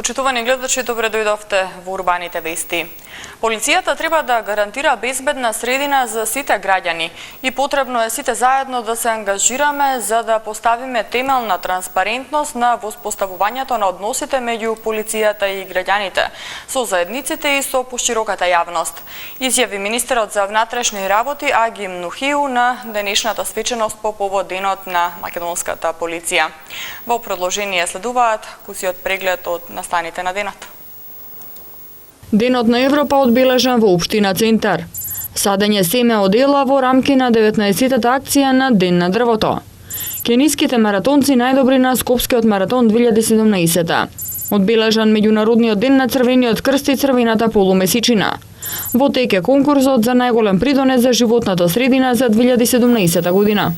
Почитувани гледачи, добре дојдовте во урбаните вести. Полицијата треба да гарантира безбедна средина за сите граѓани и потребно е сите заедно да се ангажираме за да поставиме темел на транспарентност на воспоставувањето на односите меѓу полицијата и граѓаните, со заедниците и со пошироката јавност, изјави министерот за внатрешни работи Аги Мнухиу на денешната свеченост по повод денот на македонската полиција. Во продолжение следуваат кусиот преглед од настаните на денот. Денот на Европа одбележан во општина Центар. Садење семе од ела во рамки на 19-тата акција на Ден на дрвото. Кениските маратонци најдобри на Скопскиот маратон 2017. Одбележан меѓународниот ден на Црвениот крст и црвената полумесечина. Во тек е конкурсот за најголем придонес за животната средина за 2017 година.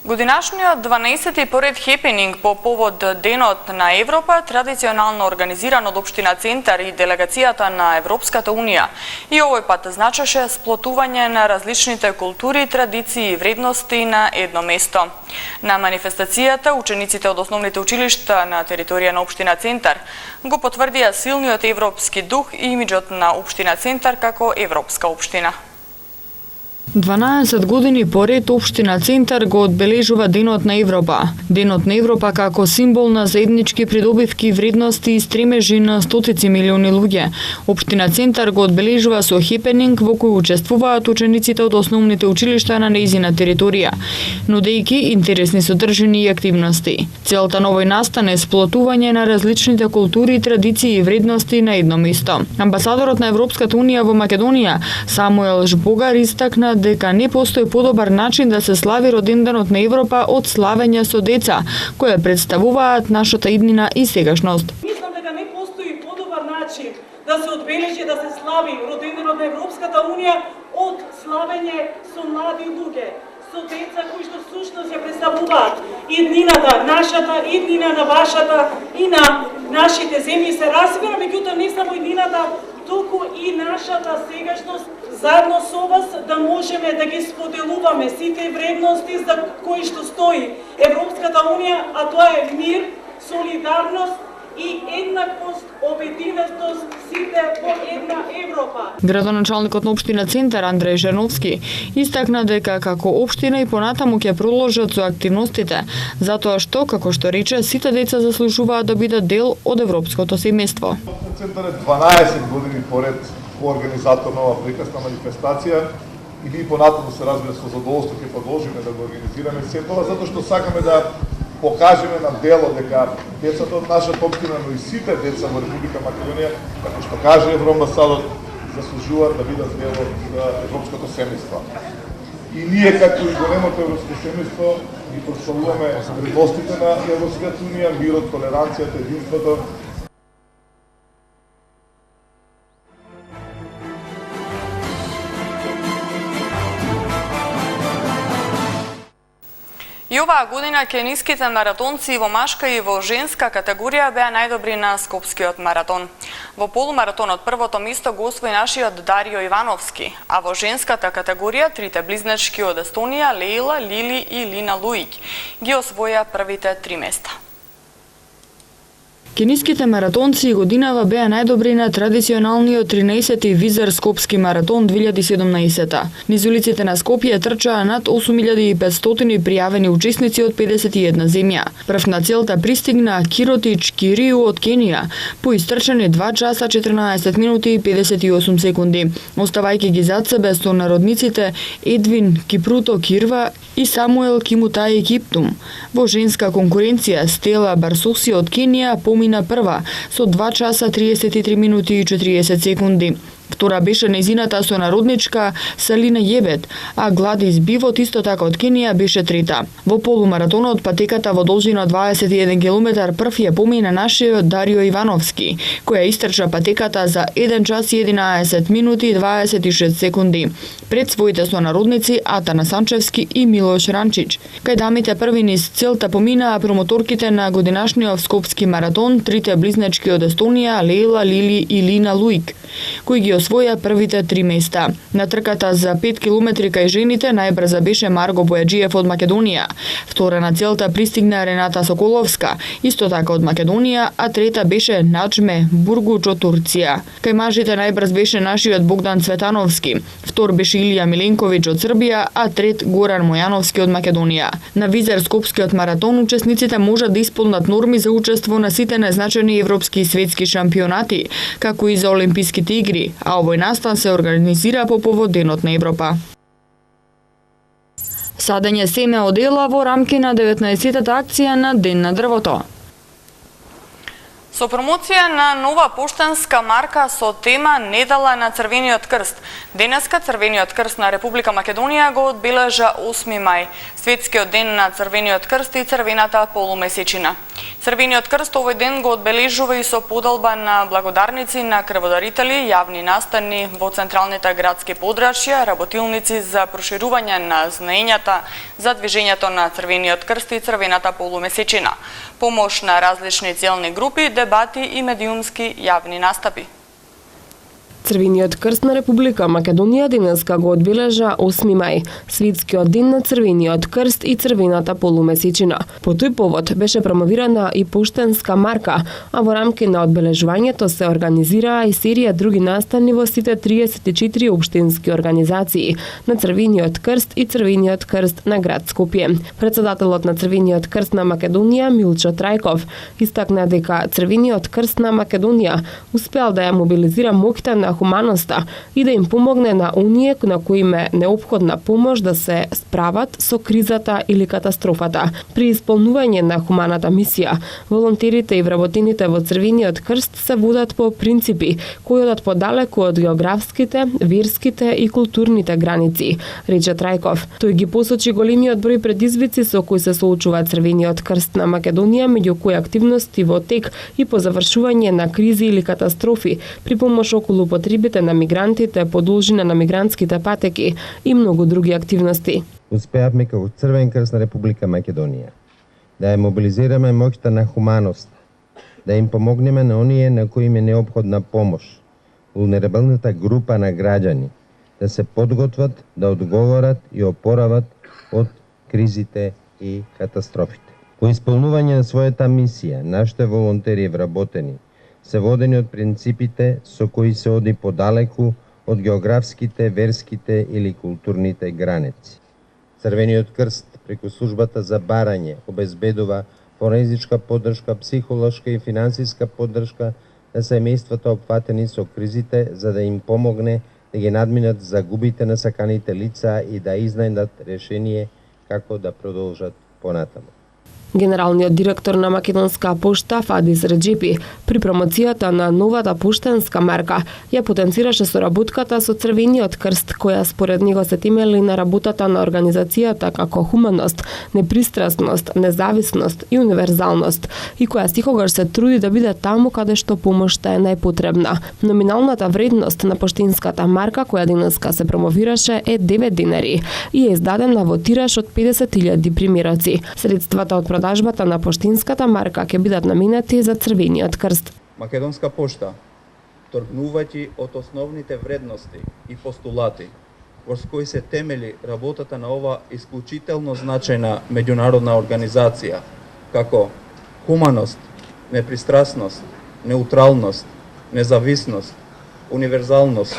Годинашниот 12-ти поред хепенинг по повод Денот на Европа, традиционално организиран од општина Центар и делегацијата на Европската Унија. И овој пат значеше сплотување на различните култури, традиции и вредности на едно место. На манифестацијата, учениците од основните училишта на територија на општина Центар го потврдија силниот европски дух и имиџот на општина Центар како европска општина. 12 години поред општина Центар го одбележува Денот на Европа. Денот на Европа како символ на заеднички придобивки, вредности и стремежи на стотици милиони луѓе. Општина Центар го одбележува со хепенинг во кој учествуваат учениците од основните училишта на нејзина територија, нудејќи интересни содржини и активности. Целта на овој настан е сплотување на различните култури, традиции и вредности на едно место. Амбасадорот на Европската Унија во Македонија, Самуел Жбогар, истакна дека не постои подобар начин да се слави роденденот на Европа од славење со деца, кои представуваат нашата иднина и сегашност. Мислам дека не постои подобар начин да се одбележи, да се слави роденденот на Европската Унија од славење со млади луѓе, со деца кои што всушност ја представуваат иднината, нашата иднина, на вашата и на нашите земји се разбира, меѓутоа не само иднината, туку и нашата сегашност, заедно со вас да можеме да ги споделуваме сите вредности за кои што стои Европската Унија, а тоа е мир, солидарност и еднаквост, обединетост, сите во една Европа. Градоначалникот на општина Центар Андреј Жерновски истакна дека како општина и понатаму ќе продолжат со активностите, затоа што, како што рече, сите деца заслужуваат да бидат дел од европското семејство. Центар е 12 години поред организатор на ова прекрасна манифестација и ние понатаму се разбира со задоволство ќе продолжиме да го организираме се тоа, затоа што сакаме да покажеме на дело дека децата од нашата општина, но и сите деца во Република Македонија, како што каже евроамбасадор, заслужуваат да бидат дел од европското семејство. И ние како и големото европско семејство ги прославуваме вредностите на Европската Унија, мирот, толеранцијата, единството. И оваа година кениските маратонци во машка и во женска категорија беа најдобри на Скопскиот маратон. Во полумаратонот првото место го освои нашиот Дарио Ивановски, а во женската категорија трите близначки од Естонија, Лейла, Лили и Лина Луик, ги освоја првите 3 места. Кениските маратонци годинава беа најдобри на традиционалниот 13-ти Визар Скопски маратон 2017. Низ улиците на Скопје трчаа над 8500 пријавени учесници од 51 земја. Прв на целта пристигна Киротич Кириу од Кенија, по истрчани 2 часа 14 минути и 58 секунди, оставајќи ги зад себе сонародниците Едвин Кипруто Кирва и Самуел Кимутаи Киптум. Во женска конкуренција Стела Барсоси од Кенија помина прва со 2 часа 33 минути и 40 секунди. Втора беше нејзината сонародничка Салина Јебет, а Гладис Бивот исто така од Кенија беше трета. Во полумаратонот патеката во должина 21 км прв ја помина нашиот Дарио Ивановски, која истрча патеката за 1 час 11 минути и 26 секунди пред своите сонародници Атана Санчевски и Милош Ранчич. Кај дамите први низ целта поминаа промоторките на годинашниот Скопски маратон, трите близначки од Естонија, Лейла, Лили и Лина Луик, кои ги освоја првите 3 места. На трката за 5 километри кај жените најбрза беше Марго Бојаджиев од Македонија. Втора на целта пристигна Рената Соколовска, исто така од Македонија, а трета беше Наџме Бургуч од Турција. Кај мажите најбрз беше нашиот Богдан Цветановски, втор беше Илија Миленковиќ од Србија, а трет Горан Мојановски од Македонија. На Визер Скопскиот маратон учесниците можат да исполнат норми за учество на сите најзначајни европски и светски шампионати, како и за Олимписките игри, а овој настан се организира по повод Денот на Европа. Садење семе од ела во рамки на 19-та акција на Ден на дрвото. Со промоција на нова поштенска марка со тема Недела на Црвениот крст. Денеска Црвениот крст на Република Македонија го одбележа 8 мај, светскиот ден на Црвениот крст и црвената полумесечина. Црвениот крст овој ден го одбележува и со подалба на благодарници на крводарители, јавни настани во централните градски подрачја, работилници за проширување на знаењата за движењето на Црвениот крст и црвената полумесечина, помош на различни целни групи, дебати и медиумски јавни настапи. Црвениот крст на Република Македонија денеска го одбележа 8 мај, светскиот ден на Црвениот крст и црвената полумесечина. По тој повод беше промовирана и поштенска марка, а во рамки на одбележувањето се организираа и серија други настани во сите 34 општински организации на Црвениот крст и Црвениот крст на град Скопје. Претседателот на Црвениот крст на Македонија Милчо Трајков истакна дека Црвениот крст на Македонија успеал да ја мобилизира моќта на хуманоста и да им помогне на оние на кои им е неопходна помош да се справат со кризата или катастрофата. При исполнување на хуманата мисија, волонтерите и вработените во Црвениот крст се водат по принципи кои одат подалеку од географските, верските и културните граници, рече Трајков. Тој ги посочи големиот број предизвици со кои се соочува Црвениот крст на Македонија, меѓу кои активности во тек и по завршување на кризи или катастрофи, при помош околу потребите на мигрантите по должина на мигрантските патеки и многу други активности. Успеавме како Црвен крст на Република Македонија да ја мобилизираме моќта на хуманост, да им помогнеме на оние на кои им е неопходна помош, вулнерабилната група на граѓани, да се подготват, да одговорат и опорават од кризите и катастрофите. По исполнување на својата мисија, нашите волонтери и вработени се водени од принципите со кои се оди подалеку од географските, верските или културните граници. Црвениот крст преку службата за барање обезбедува форензичка поддршка, психолошка и финансиска поддршка на семејствата опфатени со кризите за да им помогне да ги надминат загубите на саканите лица и да изнајдат решение како да продолжат понатаму. Генералниот директор на Македонска пошта Фадис Реджепи при промоцијата на новата поштенска марка ја потенцираше соработката со Црвениот крст, која според него се темели на работата на организацијата како хуманост, непристрасност, независност и универзалност, и која секогаш се труди да биде таму каде што помошта е најпотребна. Номиналната вредност на поштинската марка која денеска се промовираше е 9 динари и е издадена во тираж од 50.000 примероци. Средствата од продажбата на поштинската марка ќе бидат наменети за Црвениот крст. Македонска пошта, тргнувајќи од основните вредности и постулати врз кои се темели работата на ова исклучително значајна меѓународна организација, како хуманост, непристрасност, неутралност, независност, универзалност,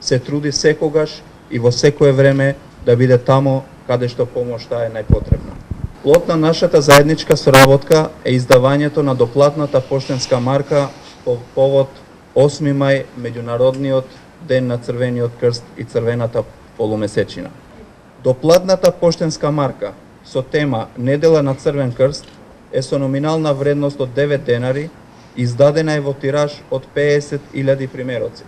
се труди секогаш и во секое време да биде тамо каде што помошта е најпотребна. Плод на нашата заедничка соработка е издавањето на доплатната поштенска марка по повод 8 мај, меѓународниот ден на Црвениот крст и црвената полумесечина. Доплатната поштенска марка со тема Недела на Црвен крст е со номинална вредност од 9 денари, издадена е во тираж од 50.000 примероци.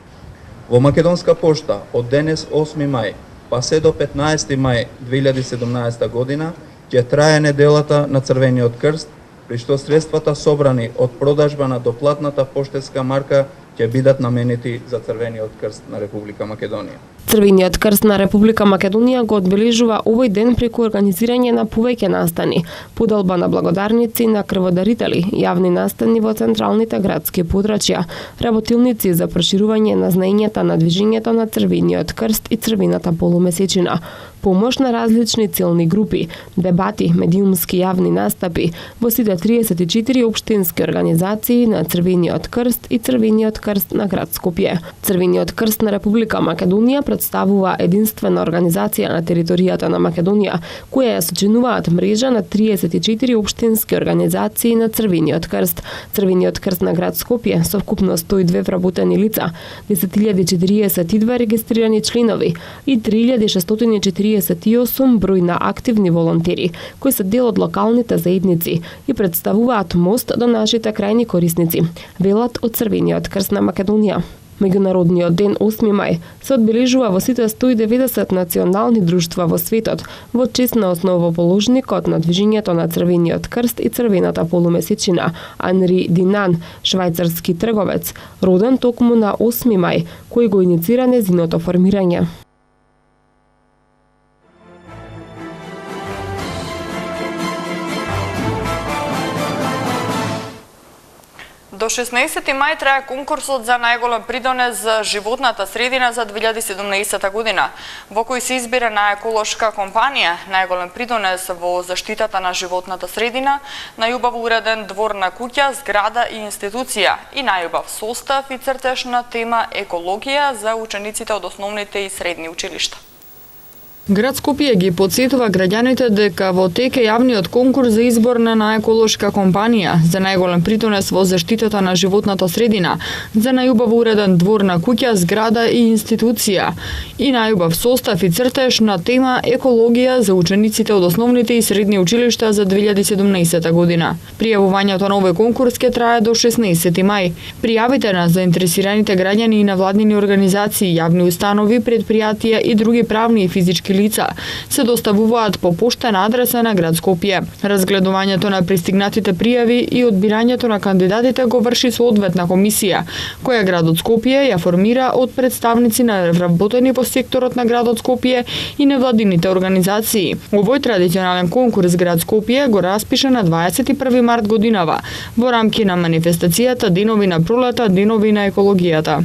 Во Македонска пошта од денес 8 мај па се до 15 мај 2017 година ќе трае неделата на Црвениот крст, при што средствата собрани од продажба на доплатната поштенска марка ќе бидат наменети за Црвениот крст на Република Македонија. Црвениот крст на Република Македонија го одбележува овој ден преку организирање на повеќе настани, поделба на благодарници на крводарители, јавни настани во централните градски подрачја, работилници за проширување на знаењата на движењето на Црвениот крст и Црвената полумесечина, помош на различни целни групи, дебати, медиумски јавни настапи во сите 34 општински организации на Црвениот крст и Црвениот крст на град Скопје. Црвениот крст на Република Македонија представува единствена организација на територијата на Македонија, која ја сочинуваат мрежа на 34 општински организации на Црвениот крст. Црвениот крст на град Скопје со вкупно 102 вработени лица, 10.042 регистрирани членови и 3.648 број на активни волонтери, кои се дел од локалните заедници и представуваат мост до нашите крајни корисници, велат од Црвениот крст на Македонија. Меѓународниот ден 8 мај се одбележува во сите 190 национални друштва во светот во чест на основоположникот на движењето на Црвениот крст и Црвената полумесечина, Анри Динан, швајцарски трговец, роден токму на 8 мај, кој го иницира нејзиното формирање. До 16 мај трае конкурсот за најголем придонес за животната средина за 2017 година, во кој се избира најеколошка компанија, најголем придонес во заштитата на животната средина, најубаво уреден двор на куќа, зграда и институција и најубав состав и цртеж на тема екологија за учениците од основните и средни училишта. Град Скопје ги потсетува граѓаните дека во тек е јавниот конкурс за избор на најеколошка компанија за најголем придонес во заштитата на животната средина, за најубаво уреден двор на куќа, зграда и институција и најубав состав и цртеж на тема екологија за учениците од основните и средни училишта за 2017 година. Пријавувањето на овој конкурс ќе трае до 16 мај. Пријавите на заинтересираните граѓани и навладнини организации, јавни установи, предпријатија и други правни и физички лица се доставуваат по поштена адреса на град Скопје. Разгледувањето на пристигнатите пријави и одбирањето на кандидатите го врши соодветна комисија, која градот Скопје ја формира од представници на вработени во секторот на градот Скопје и невладините организации. Овој традиционален конкурс град Скопје го распиша на 21 март годинава во рамки на манифестацијата Денови на пролета, Денови на екологијата.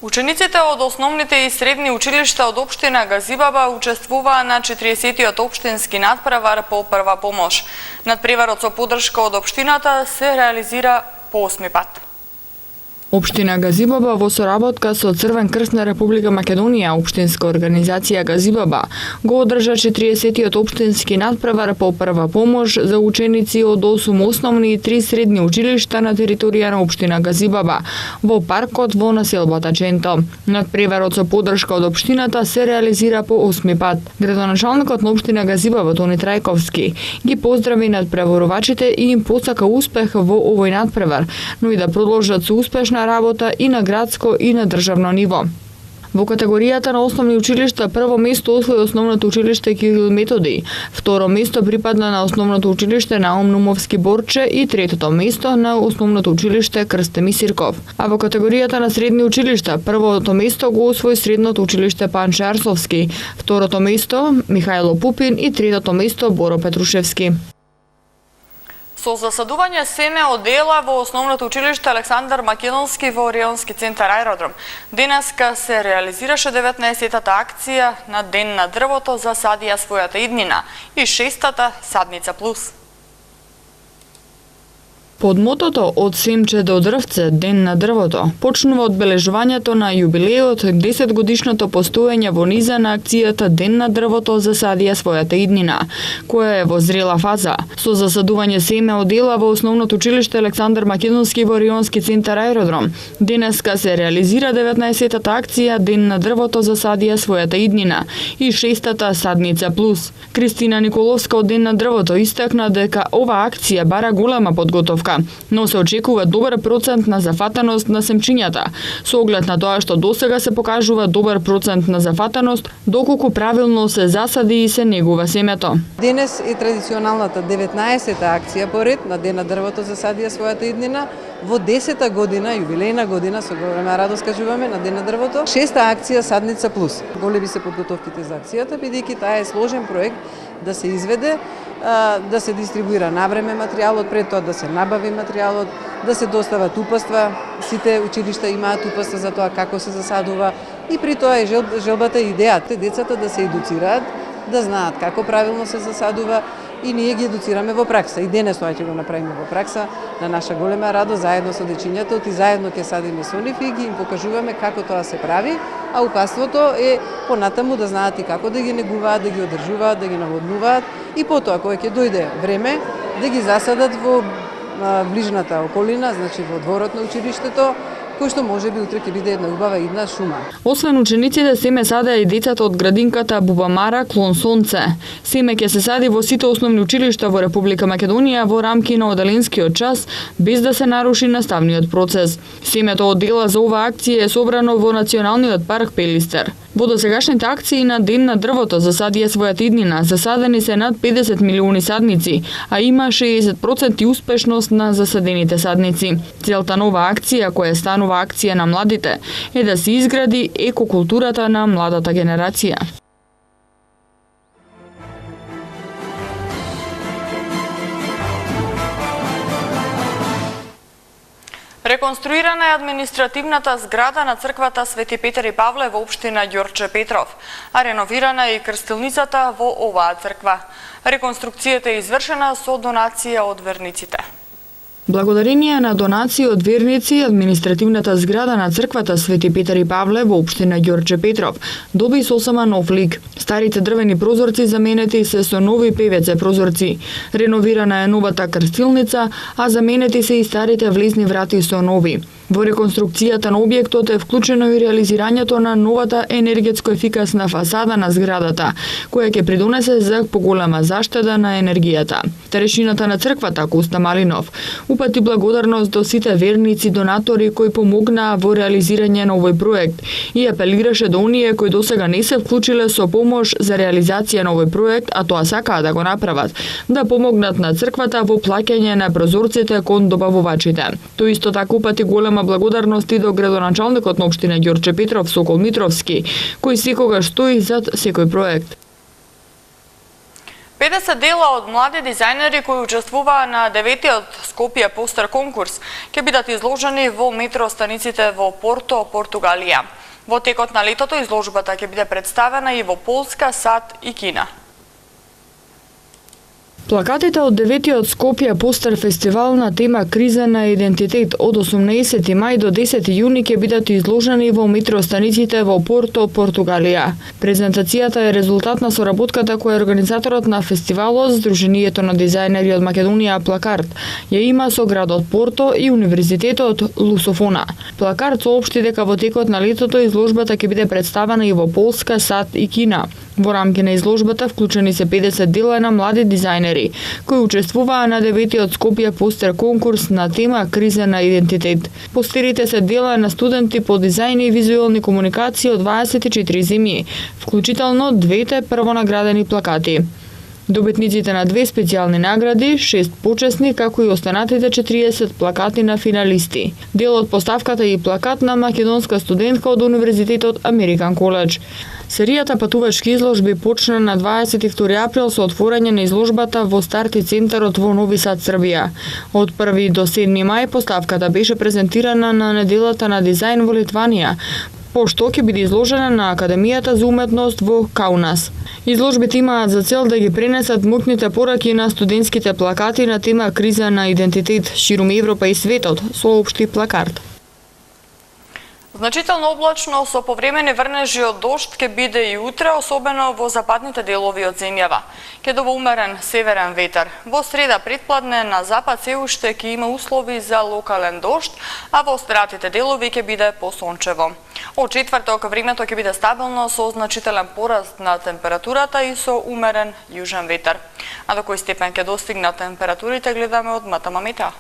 Учениците од основните и средни училишта од општина Газибаба учествуваа на 40-тиот општински надпревар по прва помош. Надпреварот со поддршка од општината се реализира по 8 пат. Општина Газибаба во соработка со Црвен крст на Република Македонија, општинска организација Газибаба, го одржа 40-тиот општински надпревар по прва помош за ученици од 8 основни и 3 средни училишта на територија на општина Газибаба во паркот во населбата Ченто. Надпреварот со поддршка од општината се реализира по 8 пат. Градоначалникот на општина Газибаба Тони Трајковски ги поздрави надпреварувачите и им посака успех во овој надпревар, но и да продолжат со успешна работа и на градско и на државно ниво. Во категоријата на основни училишта прво место освои основното училиште Кирил Методи, второ место припадна на основното училиште Наум Нумовски Борче и третото место на основното училиште Крстеми Сирков. А во категоријата на средни училишта првото место го освои средното училиште Панче Арсовски, второто место Михајло Пупин и третото место Боро Петрушевски. Со засадување семе од дела во основното училиште Александар Македонски во Рионски центар Аеродром, денеска се реализираше 19-тата акција на Ден на дрвото за садија својата иднина и 6-тата Садница плюс. Под мотото од семче до дрвце, Ден на дрвото, почнува одбележувањето на јубилеот 10 годишното постоење во низа на акцијата Ден на дрвото за садија својата иднина, која е во зрела фаза. Со засадување семе од дела во основното училиште Александар Македонски во Рионски центар Аеродром, денеска се реализира 19-тата акција Ден на дрвото за садија својата иднина и 6-тата Садница плюс. Кристина Николовска од Ден на дрвото истакна дека ова акција бара голема подготовка, Македонија, но се очекува добар процент на зафатеност на семчињата, со оглед на тоа што досега се покажува добар процент на зафатеност, доколку правилно се засади и се негува семето. Денес е традиционалната 19-та акција поред на Ден на дрвото засадија својата иднина. Во 10-та година, юбилејна година, со голема радост кажуваме на Ден на дрвото, 6-та акција Садница плюс. Големи се подготовките за акцијата, бидејќи таа е сложен проект да се изведе, да се дистрибуира навреме материјалот, пред тоа да се набави материјалот, да се достават упатства. Сите училишта имаат упатства за тоа како се засадува и при тоа е желбата и идејата децата да се едуцираат, да знаат како правилно се засадува и ние ги едуцираме во пракса. И денес тоа ќе го направиме во пракса на наша голема радост заедно со дечињата, и заедно ќе садиме со нив и ги им покажуваме како тоа се прави, а упатството е понатаму да знаат и како да ги негуваат, да ги одржуваат, да ги наводнуваат и потоа кога ќе дојде време да ги засадат во ближната околина, значи во дворот на училиштето, кој што може би утре ќе биде една убава идна шума. Освен учениците, семе садеа и децата од градинката Бубамара Клон Сонце. Семе ќе се сади во сите основни училишта во Република Македонија во рамки на оделенскиот час, без да се наруши наставниот процес. Семето од дела за оваа акција е собрано во Националниот парк Пелистер. Во досегашните акции на Ден на дрвото засадија својата иднина, засадени се над 50 милиони садници, а има 60% успешност на засадените садници. Целта на оваа акција, која е станува акција на младите, е да се изгради екокултурата на младата генерација. Реконструирана е административната зграда на црквата Свети Петар и Павле во општина Ѓорче Петров, а реновирана е и крстилницата во оваа црква. Реконструкцијата е извршена со донација од верниците. Благодарение на донации од верници, административната зграда на црквата Свети Петар и Павле во општина Ѓорче Петров доби сосема нов лик. Старите дрвени прозорци заменети се со нови ПВЦ прозорци. Реновирана е новата крстилница, а заменети се и старите влезни врати со нови. Во реконструкцијата на објектот е вклучено и реализирањето на новата енергетско ефикасна фасада на зградата, која ќе придонесе за поголема заштеда на енергијата. Старешината на црквата Коста Малинов упати благодарност до сите верници донатори кои помогнаа во реализирање на овој проект и апелираше до оние кои досега не се вклучиле со помош за реализација на овој проект, а тоа сакаа да го направат, да помогнат на црквата во плаќање на прозорците кон добавувачите. Тој исто така упати голема благодарност и до градоначалникот на општина Ѓорче Петров Сокол Митровски, кој секогаш стои зад секој проект. 50 дела од млади дизајнери кои учествуваа на 9-тиот Скопје постер конкурс ќе бидат изложени во метро станиците во Порто, Португалија. Во текот на летото изложбата ќе биде представена и во Полска, САД и Кина. Плакатите од 9-тиот Скопје постер фестивал на тема криза на идентитет од 18 мај до 10 јуни ќе бидат изложени во метростаниците во Порто, Португалија. Презентацијата е резултат на соработката која организаторот на фестивалот, Сдруженијето на дизајнери од Македонија Плакарт, ја има со градот Порто и Универзитетот Лусофона. Плакарт соопшти дека во текот на летото изложбата ќе биде представена и во Полска, САД и Кина. Во рамки на изложбата вклучени се 50 дела на млади дизајнери кои учествуваа на 9-тиот Скопје постер конкурс на тема криза на идентитет. Постерите се дела на студенти по дизајн и визуелни комуникации од 24 земји, вклучително двете првонаградени плакати. Добитниците на 2 специјални награди, 6 почесни, како и останатите 40 плакати на финалисти. Дел од поставката и плакат на македонска студентка од Универзитетот Американ Коледж. Серијата патувачки изложби почна на 22 април со отворање на изложбата во Старти центарот во Нови Сад, Србија. Од 1 до 7 мај поставката беше презентирана на неделата на дизајн во Литванија, пошто ќе биде изложена на Академијата за уметност во Каунас. Изложбите имаат за цел да ги пренесат мокните пораки на студентските плакати на тема криза на идентитет ширум Европа и светот, соопшти Плакарт. Значително облачно со повремени врнежи од дожд ќе биде и утре, особено во западните делови од земјава. Ќе дува умерен северен ветер. Во среда предпладне на запад се уште ќе има услови за локален дожд, а во остратите делови ќе биде посончево. Од четврток времето ќе биде стабилно со значителен пораст на температурата и со умерен јужен ветер. А до кој степен ќе достигнат температурите гледаме од МТМ Метео.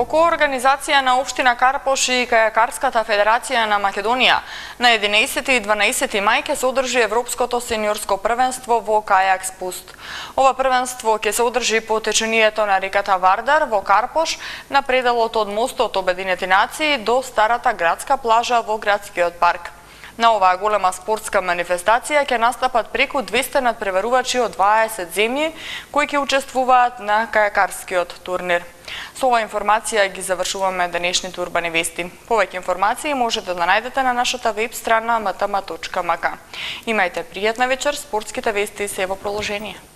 Во коорганизација на Општина Карпош и Кајакарската федерација на Македонија, на 11 и 12 мај ќе се одржи Европското сениорско првенство во кајак спуст. Ова првенство ќе се одржи по течението на реката Вардар во Карпош, на пределот од мостот Обединети нации до старата градска плажа во градскиот парк. На оваа голема спортска манифестација ќе настапат преку 200 надпреварувачи од 20 земји кои ќе учествуваат на кајакарскиот турнир. Со оваа информација ги завршуваме денешните урбани вести. Повеќе информации можете да најдете на нашата веб страна mtm.mk. Имајте пријатна вечер, спортските вести се во продолжение.